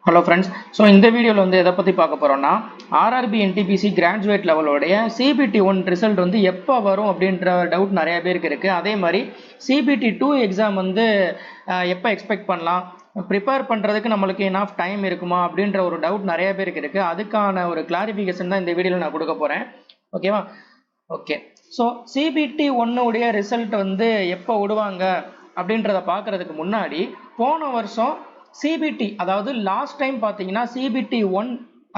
Hello friends. So இந்த வீடியோவில் வந்து எதை பற்றி பார்க்க போகிறோன்னா, ஆர்ஆர்பி என்டிபிசி கிராஜுவேட் லெவலோடைய சிபிடி 1 ரிசல்ட் வந்து எப்போ வரும் அப்படின்ற டவுட் நிறைய பேருக்கு இருக்குது. அதே மாதிரி சிபிடி 2 எக்ஸாம் வந்து எப்போ எக்ஸ்பெக்ட் பண்ணலாம், ப்ரிப்பேர் பண்ணுறதுக்கு நம்மளுக்கு எனாஃப் டைம் இருக்குமா அப்படின்ற ஒரு டவுட் நிறைய பேருக்கு இருக்குது. அதுக்கான ஒரு கிளாரிஃபிகேஷன் தான் இந்த வீடியோவில் நான் கொடுக்க போகிறேன். ஓகேவா? ஓகே. ஸோ சிபிடி 1 ரிசல்ட் வந்து எப்போ விடுவாங்க அப்படின்றத பார்க்குறதுக்கு முன்னாடி, போன வருஷம் சிபிடி அதாவது லாஸ்ட் டைம் பார்த்தீங்கன்னா சிபிடி 1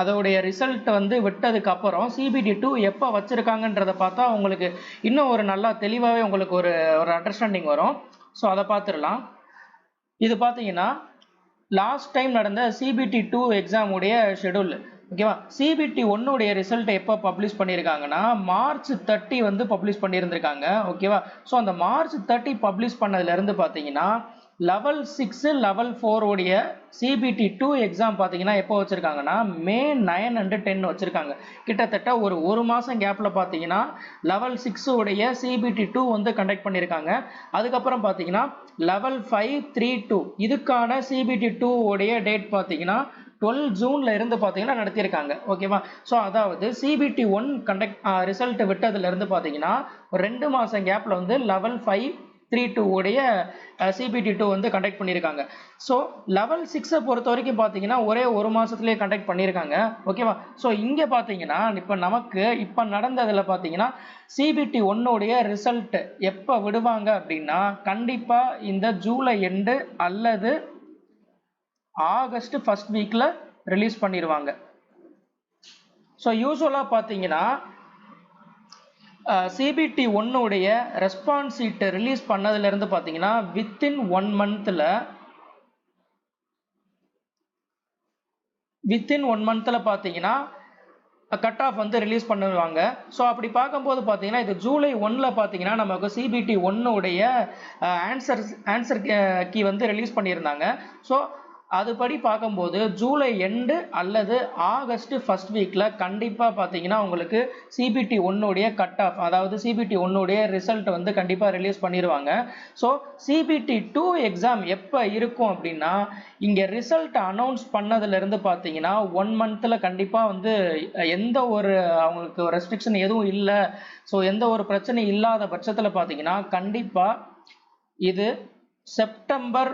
அதோடைய ரிசல்ட் வந்து விட்டதுக்கு அப்புறம் சிபிடி 2 எப்போ வச்சுருக்காங்கன்றதை பார்த்தா உங்களுக்கு இன்னும் ஒரு நல்லா தெளிவாகவே உங்களுக்கு ஒரு அண்டர்ஸ்டாண்டிங் வரும். ஸோ அதை பார்த்துடலாம். இது பார்த்தீங்கன்னா லாஸ்ட் டைம் நடந்த சிபிடி 2 எக்ஸாம் உடைய ஷெடியூல். ஓகேவா? சிபிடி 1 ரிசல்ட் எப்போ பப்ளிஷ் பண்ணியிருக்காங்கன்னா மார்ச் 30 வந்து பப்ளிஷ் பண்ணியிருந்திருக்காங்க. ஓகேவா? ஸோ அந்த மார்ச் 30 பப்ளிஷ் பண்ணதுலேருந்து பார்த்தீங்கன்னா லெவல் 6 லெவல் 4 சிபிடி 2 எக்ஸாம் பார்த்தீங்கன்னா எப்போ வச்சுருக்காங்கன்னா மே 9 and 10 வச்சுருக்காங்க. கிட்டத்தட்ட ஒரு மாதம் கேப்பில் பார்த்தீங்கன்னா லெவல் 6 சிபிடி 2 வந்து கண்டக்ட் பண்ணியிருக்காங்க. அதுக்கப்புறம் பார்த்தீங்கன்னா லெவல் 5 3 2 இதுக்கான சிபிடி 2 டேட் பார்த்தீங்கன்னா 12 ஜூன்ல இருந்து பார்த்தீங்கன்னா நடத்தியிருக்காங்க. ஓகேவா? ஸோ அதாவது சிபிடி 1 ரிசல்ட் விட்டதுலேருந்து பார்த்தீங்கன்னா ஒரு 2 மாதம் கேப்பில் வந்து லெவல் 5 3 2 சிபிடி 2 வந்து கண்டக்ட் பண்ணியிருக்காங்க. ஸோ லெவல் 6 பொறுத்த வரைக்கும் பார்த்தீங்கன்னா ஒரே ஒரு மாதத்துலேயே கண்டக்ட் பண்ணியிருக்காங்க. ஓகேவா? ஸோ இங்கே பார்த்தீங்கன்னா இப்போ நடந்ததில் பார்த்தீங்கன்னா சிபிடி 1 ரிசல்ட் எப்போ விடுவாங்க அப்படின்னா கண்டிப்பாக இந்த ஜூலை எண்டு அல்லது ஆகஸ்ட் ஃபர்ஸ்ட் வீக்கில் ரிலீஸ் பண்ணிடுவாங்க. ஸோ யூஸ்வலாக பார்த்தீங்கன்னா சிபிடி 1 ரெஸ்பான்ஸ் ஷீட் ரிலீஸ் பண்ணதுலேருந்து பார்த்தீங்கன்னா வித்தின் 1 மந்த்தில் பார்த்தீங்கன்னா கட் ஆஃப் வந்து ரிலீஸ் பண்ணுவாங்க. ஸோ அப்படி பார்க்கும்போது பார்த்தீங்கன்னா இது ஜூலை 1 பார்த்தீங்கன்னா நமக்கு சிபிடி 1 ஆன்சர் கீ வந்து ரிலீஸ் பண்ணியிருந்தாங்க. ஸோ அதுபடி பார்க்கும்போது ஜூலை எண்டு அல்லது ஆகஸ்ட் ஃபர்ஸ்ட் வீக்கில் கண்டிப்பாக பார்த்தீங்கன்னா உங்களுக்கு சிபிடி 1 கட் ஆஃப் அதாவது சிபிடி 1 ரிசல்ட் வந்து கண்டிப்பாக ரிலீஸ் பண்ணிடுவாங்க. ஸோ சிபிடி 2 எக்ஸாம் எப்போ இருக்கும் அப்படின்னா இங்கே ரிசல்ட் அனௌன்ஸ் பண்ணதுலேருந்து பார்த்தீங்கன்னா 1 மந்தில் கண்டிப்பாக வந்து எந்த ஒரு அவங்களுக்கு ரெஸ்ட்ரிக்ஷன் எதுவும் இல்லை, ஸோ எந்த ஒரு பிரச்சனையும் இல்லாத பட்சத்தில் பார்த்தீங்கன்னா கண்டிப்பாக இது செப்டம்பர்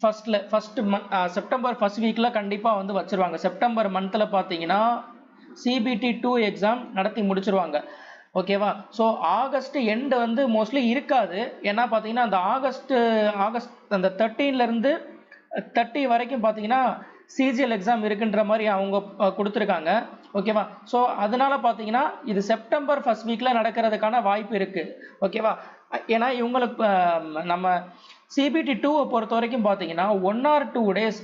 ஃபர்ஸ்ட் வீக்கில் கண்டிப்பாக வந்து வச்சுருவாங்க. செப்டம்பர் மந்தில் பார்த்தீங்கன்னா சிபிடி 2 எக்ஸாம் நடத்தி முடிச்சிருவாங்க. ஓகேவா? ஸோ ஆகஸ்ட் எண்டு வந்து மோஸ்ட்லி இருக்காது. ஏன்னா பார்த்தீங்கன்னா அந்த ஆகஸ்ட் அந்த 13லேருந்து 30 வரைக்கும் பார்த்தீங்கன்னா சிஜிஎல் எக்ஸாம் இருக்குன்ற மாதிரி அவங்க கொடுத்துருக்காங்க. ஓகேவா? ஸோ அதனால பார்த்தீங்கன்னா இது செப்டம்பர் ஃபர்ஸ்ட் வீக்கில் நடக்கிறதுக்கான வாய்ப்பு இருக்குது. ஓகேவா? ஏன்னா இவங்களுக்கு நம்ம சிபிடி 2 பொறுத்த வரைக்கும் பார்த்தீங்கன்னா 1 or 2 days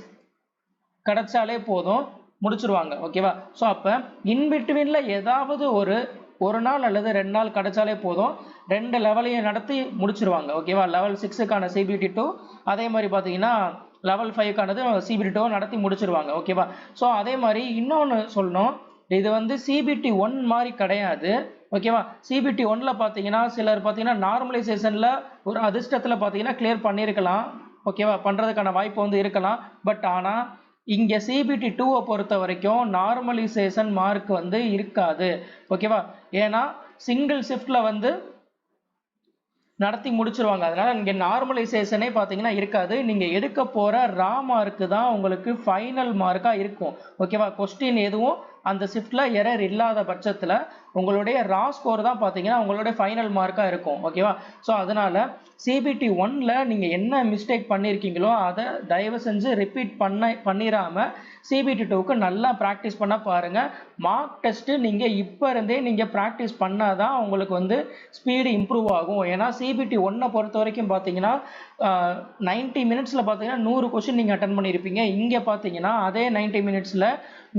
கிடைச்சாலே போதும், முடிச்சிருவாங்க. ஓகேவா? ஸோ அப்போ இன்பிட்வீனில் ஏதாவது ஒரு நாள் அல்லது 2 நாள் கிடைச்சாலே போதும், 2 லெவலையும் நடத்தி முடிச்சிருவாங்க. ஓகேவா? லெவல் 6க்கான சிபிடி 2 அதே மாதிரி பார்த்தீங்கன்னா லெவல் 5க்கானது சிபிடி 2 நடத்தி முடிச்சிருவாங்க. ஓகேவா? ஸோ அதே மாதிரி இன்னொன்று சொல்லணும், இது வந்து சிபிடி 1 மாதிரி கிடையாது. ஓகேவா? சிபிடி 1 பார்த்தீங்கன்னா சிலர் பார்த்தீங்கன்னா நார்மலைசேஷனில் ஒரு அதிர்ஷ்டத்தில் பார்த்தீங்கன்னா கிளியர் பண்ணியிருக்கலாம். ஓகேவா? பண்ணுறதுக்கான வாய்ப்பு வந்து இருக்கலாம். பட் ஆனால் இங்கே சிபிடி 2 பொறுத்த வரைக்கும் நார்மலைசேஷன் மார்க் வந்து இருக்காது. ஓகேவா? ஏன்னா சிங்கிள் ஷிஃப்டில் வந்து நடத்தி முடிச்சிருவாங்க. அதனால இங்கே நார்மலைசேஷனே பார்த்தீங்கன்னா இருக்காது. நீங்கள் எடுக்க போகிற ரா மார்க்கு தான் உங்களுக்கு ஃபைனல் மார்க்காக இருக்கும். ஓகேவா? கொஸ்டின் எதுவும் அந்த ஷிஃப்டில் எரர் இல்லாத பட்சத்தில் உங்களுடைய ரா ஸ்கோர் தான் பார்த்தீங்கன்னா உங்களுடைய ஃபைனல் மார்க்காக இருக்கும். ஓகேவா? ஸோ அதனால் சிபிடி 1 நீங்கள் என்ன மிஸ்டேக் பண்ணியிருக்கீங்களோ அதை தயவு செஞ்சு ரிப்பீட் பண்ணிடாமல் சிபிடி 2க்கு நல்லா ப்ராக்டிஸ் பண்ண பாருங்கள். மார்க் டெஸ்ட்டு நீங்கள் இப்போ இருந்தே நீங்கள் ப்ராக்டிஸ் பண்ணால் தான் உங்களுக்கு வந்து ஸ்பீடு இம்ப்ரூவ் ஆகும். ஏன்னா சிபிடி 1 பொறுத்த வரைக்கும் பார்த்தீங்கன்னா 90 மினிட்ஸில் பார்த்தீங்கன்னா 100 கொஸ்டின் நீங்கள் அட்டன் பண்ணியிருப்பீங்க. இங்கே பார்த்தீங்கன்னா அதே 90 மினிட்ஸில்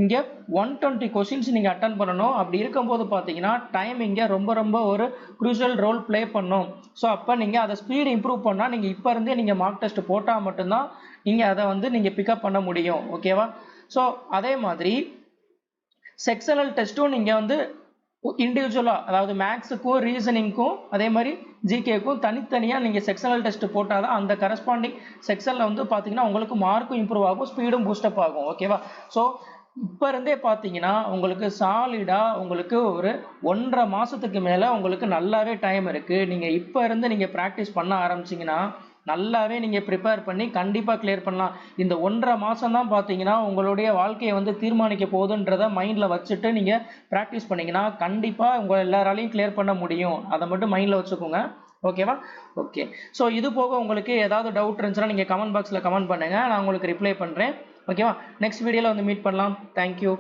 இங்கே 120 கொஸ்டின்ஸ் நீங்கள் அட்டன் பண்ணணும். அப்படி இருக்கும்போது பார்த்தீங்கன்னா டைம் இங்கே ரொம்ப ஒரு க்ரூஷியல் ரோல் ப்ளே பண்ணும். ஸோ அப்போ நீங்கள் அதை ஸ்பீடு இம்ப்ரூவ் பண்ணால் நீங்கள் இப்போ இருந்தே நீங்கள் மார்க் டெஸ்ட் போட்டால் மட்டும்தான் நீங்கள் அதை வந்து நீங்கள் பிக்கப் பண்ண முடியும். ஓகேவா? ஸோ அதே மாதிரி செக்ஷனல் டெஸ்ட்டும் நீங்கள் வந்து இண்டிவிஜுவலாக, அதாவது மேக்ஸுக்கும் ரீசனிங்க்கும் அதே மாதிரி ஜிகேக்கும் தனித்தனியாக நீங்கள் செக்ஷனல் டெஸ்ட் போட்டால் தான் அந்த கரஸ்பாண்டிங் செக்ஷனில் வந்து பார்த்தீங்கன்னா உங்களுக்கு மார்க்கும் இம்ப்ரூவ் ஆகும், ஸ்பீடும் பூஸ்டப் ஆகும். ஓகேவா? ஸோ இப்போ இருந்தே பார்த்தீங்கன்னா உங்களுக்கு சாலிடாக உங்களுக்கு ஒரு 1.5 மாதத்துக்கு மேலே உங்களுக்கு நல்லாவே டைம் இருக்குது. நீங்கள் இப்போ இருந்து நீங்கள் ப்ராக்டிஸ் பண்ண ஆரம்பிச்சிங்கன்னா நல்லாவே நீங்கள் ப்ரிப்பேர் பண்ணி கண்டிப்பாக கிளியர் பண்ணலாம். இந்த 1.5 மாதம் தான் பார்த்தீங்கன்னா உங்களுடைய வாழ்க்கையை வந்து தீர்மானிக்க போகுதுன்றதை மைண்டில் வச்சுட்டு நீங்கள் ப்ராக்டிஸ் பண்ணிங்கன்னா கண்டிப்பாக உங்கள் எல்லாராலையும் கிளியர் பண்ண முடியும். அதை மட்டும் மைண்டில் வச்சுக்கோங்க. ஓகேவா? ஓகே. ஸோ இது போக உங்களுக்கு ஏதாவது டவுட் இருந்துச்சுன்னா நீங்கள் கமெண்ட் பாக்ஸில் கமெண்ட் பண்ணுங்கள், நான் உங்களுக்கு ரிப்ளை பண்ணுறேன். ஓகேவா? நெக்ஸ்ட் வீடியோவில் வந்து மீட் பண்ணலாம். தேங்க்யூ.